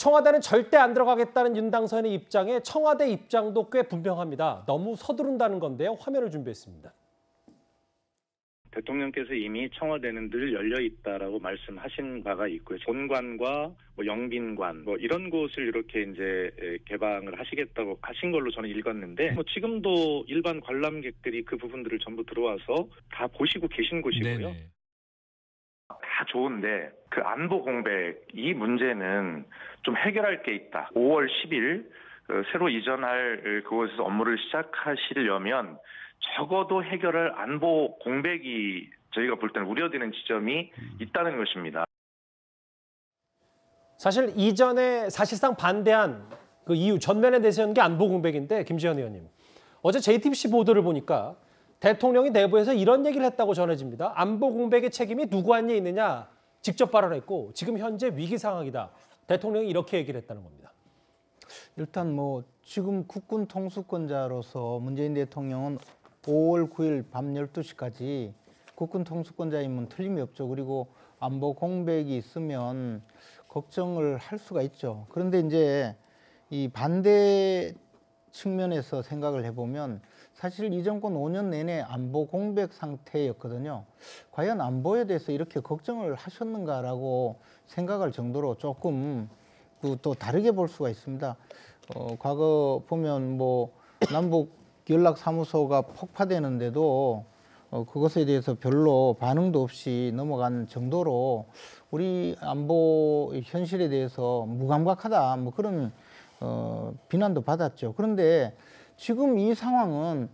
청와대는 절대 안 들어가겠다는 윤 당선인의 입장에 청와대 입장도 꽤 분명합니다. 너무 서두른다는 건데요. 화면을 준비했습니다. 대통령께서 이미 청와대는 늘 열려 있다라고 말씀하신 바가 있고요. 본관과 영빈관 이런 곳을 이렇게 이제 개방을 하시겠다고 하신 걸로 저는 읽었는데 지금도 일반 관람객들이 그 부분들을 전부 들어와서 다 보시고 계신 곳이고요. 네네. 다 좋은데 그 안보 공백 이 문제는 좀 해결할 게 있다. 5월 10일 새로 이전할 그곳에서 업무를 시작하시려면 적어도 해결할 안보 공백이 저희가 볼 때는 우려되는 지점이 있다는 것입니다. 사실 이전에 사실상 반대한 그 이유 전면에 내세운 게 안보 공백인데 김지현 의원님. 어제 JTBC 보도를 보니까 대통령이 내부에서 이런 얘기를 했다고 전해집니다. 안보 공백의 책임이 누구한테 있느냐 직접 발언했고 지금 현재 위기 상황이다. 대통령이 이렇게 얘기를 했다는 겁니다. 일단 지금 국군 통수권자로서 문재인 대통령은 5월 9일 밤 12시까지 국군 통수권자임은 틀림이 없죠. 그리고 안보 공백이 있으면 걱정을 할 수가 있죠. 그런데 이제 이 반대 측면에서 생각을 해보면 사실 이 정권 5년 내내 안보 공백 상태였거든요. 과연 안보에 대해서 이렇게 걱정을 하셨는가라고 생각할 정도로 조금 또 다르게 볼 수가 있습니다. 과거 보면 남북 연락사무소가 폭파되는데도 그것에 대해서 별로 반응도 없이 넘어간 정도로 우리 안보 현실에 대해서 무감각하다 그런 비난도 받았죠. 그런데 지금 이 상황은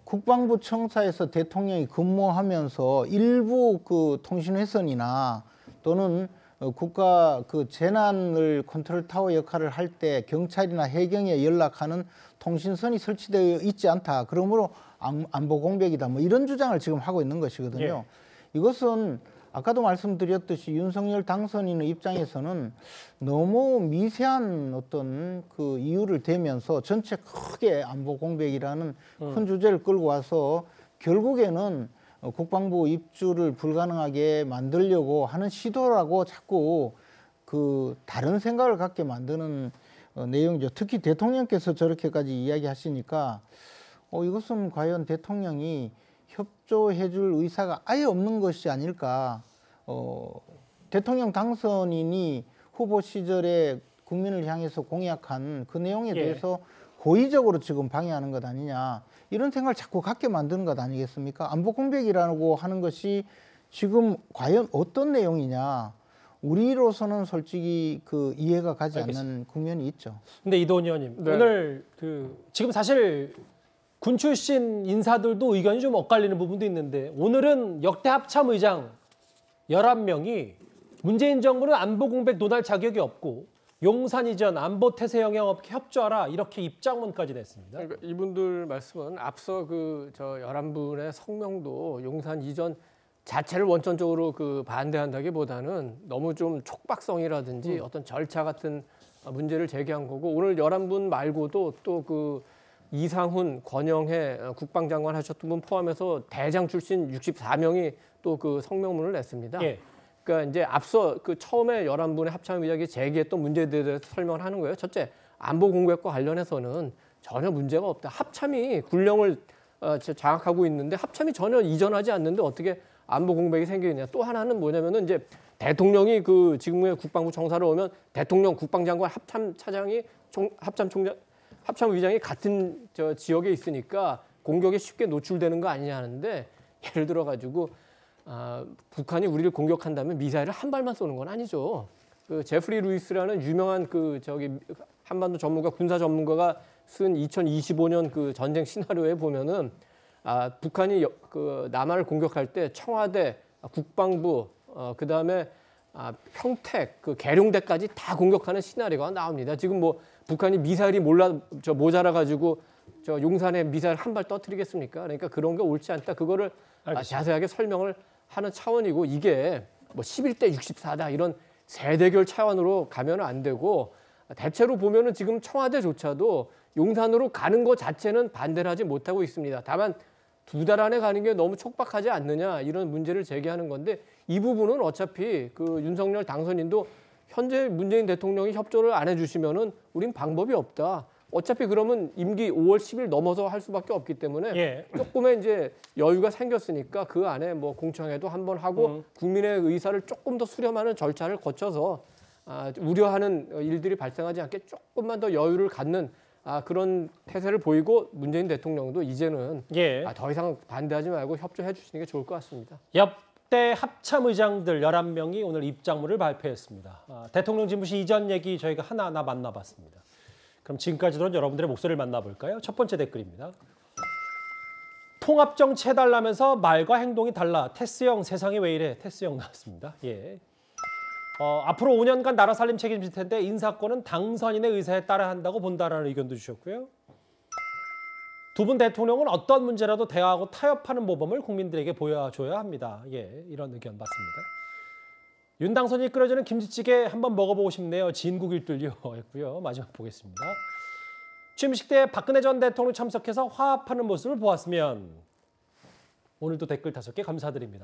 국방부 청사에서 대통령이 근무하면서 일부 그 통신회선이나 또는 국가 그 재난을 컨트롤 타워 역할을 할 때 경찰이나 해경에 연락하는 통신선이 설치되어 있지 않다. 그러므로 안보 공백이다. 이런 주장을 지금 하고 있는 것이거든요. 예. 이것은 아까도 말씀드렸듯이 윤석열 당선인의 입장에서는 너무 미세한 어떤 그 이유를 대면서 전체 크게 안보 공백이라는 큰 주제를 끌고 와서 결국에는 국방부 입주를 불가능하게 만들려고 하는 시도라고 자꾸 그 다른 생각을 갖게 만드는 내용이죠. 특히 대통령께서 저렇게까지 이야기하시니까 이것은 과연 대통령이 협조해 줄 의사가 아예 없는 것이 아닐까. 대통령 당선인이 후보 시절에 국민을 향해서 공약한 그 내용에 대해서 고의적으로 지금 방해하는 것 아니냐. 이런 생각을 자꾸 갖게 만드는 것 아니겠습니까? 안보 공백이라고 하는 것이 지금 과연 어떤 내용이냐. 우리로서는 솔직히 그 이해가 가지 않는 국면이 있죠. 근데 이도원 의원님, 오늘 지금 사실 군 출신 인사들도 의견이 좀 엇갈리는 부분도 있는데 오늘은 역대 합참의장 11명이 문재인 정부는 안보 공백 논할 자격이 없고 용산 이전 안보 태세 영향 없게 협조하라 이렇게 입장문까지 냈습니다. 그러니까 이분들 말씀은 앞서 저 11분의 성명도 용산 이전 자체를 원천적으로 반대한다기보다는 너무 좀 촉박성이라든지 어떤 절차 같은 문제를 제기한 거고 오늘 11분 말고도 또 이상훈, 권영해 국방장관 하셨던 분 포함해서 대장 출신 64명이 또 성명문을 냈습니다. 예. 그러니까 이제 앞서 처음에 11분의 합참의장이 제기했던 문제에 대해서 설명을 하는 거예요. 첫째, 안보 공백과 관련해서는 전혀 문제가 없다. 합참이 군령을 장악하고 있는데 합참이 전혀 이전하지 않는데 어떻게 안보 공백이 생기느냐. 또 하나는 뭐냐면은 이제 대통령이 지금의 국방부 청사로 오면 대통령 국방장관 합참차장이 합참의장이 같은 지역에 있으니까 공격에 쉽게 노출되는 거 아니냐 하는데 예를 들어 가지고 북한이 우리를 공격한다면 미사일을 한 발만 쏘는 건 아니죠. 제프리 루이스라는 유명한 한반도 전문가, 군사 전문가가 쓴 2025년 전쟁 시나리오에 보면은 북한이 남한을 공격할 때 청와대, 국방부, 그다음에 평택, 계룡대까지 다 공격하는 시나리오가 나옵니다. 지금 북한이 미사일이 모자라 가지고 용산에 미사일 한 발 터뜨리겠습니까? 그러니까 그런 게 옳지 않다. 그거를 자세하게 설명을 하는 차원이고 이게 11대 64다 이런 세대결 차원으로 가면 안 되고 대체로 보면은 지금 청와대조차도 용산으로 가는 것 자체는 반대를 하지 못하고 있습니다. 다만 2달 안에 가는 게 너무 촉박하지 않느냐 이런 문제를 제기하는 건데 이 부분은 어차피 윤석열 당선인도 현재 문재인 대통령이 협조를 안 해주시면은 우린 방법이 없다. 어차피 그러면 임기 5월 10일 넘어서 할 수밖에 없기 때문에 예. 조금의 이제 여유가 생겼으니까 그 안에 뭐 공청회도 한번 하고 국민의 의사를 조금 더 수렴하는 절차를 거쳐서 우려하는 일들이 발생하지 않게 조금만 더 여유를 갖는 그런 태세를 보이고 문재인 대통령도 이제는 예. 더 이상 반대하지 말고 협조해 주시는 게 좋을 것 같습니다. 역대 합참 의장들 11명이 오늘 입장문을 발표했습니다. 대통령 집무실 이전 얘기 저희가 하나하나 만나봤습니다. 그럼 지금까지 들은 여러분들의 목소리를 만나볼까요? 첫 번째 댓글입니다. 통합정치 해달라면서 말과 행동이 달라. 테스형 세상이 왜 이래. 테스형 나왔습니다. 예. 앞으로 5년간 나라 살림 책임질 텐데 인사권은 당선인의 의사에 따라 한다고 본다라는 의견도 주셨고요. 두 분 대통령은 어떤 문제라도 대화하고 타협하는 모범을 국민들에게 보여줘야 합니다. 예, 이런 의견 봤습니다. 윤 당선인이 끓여주는 김치찌개 한번 먹어보고 싶네요. 진국일들요 했고요. 마지막 보겠습니다. 취임식 때 박근혜 전 대통령 참석해서 화합하는 모습을 보았으면 오늘도 댓글 5개 감사드립니다.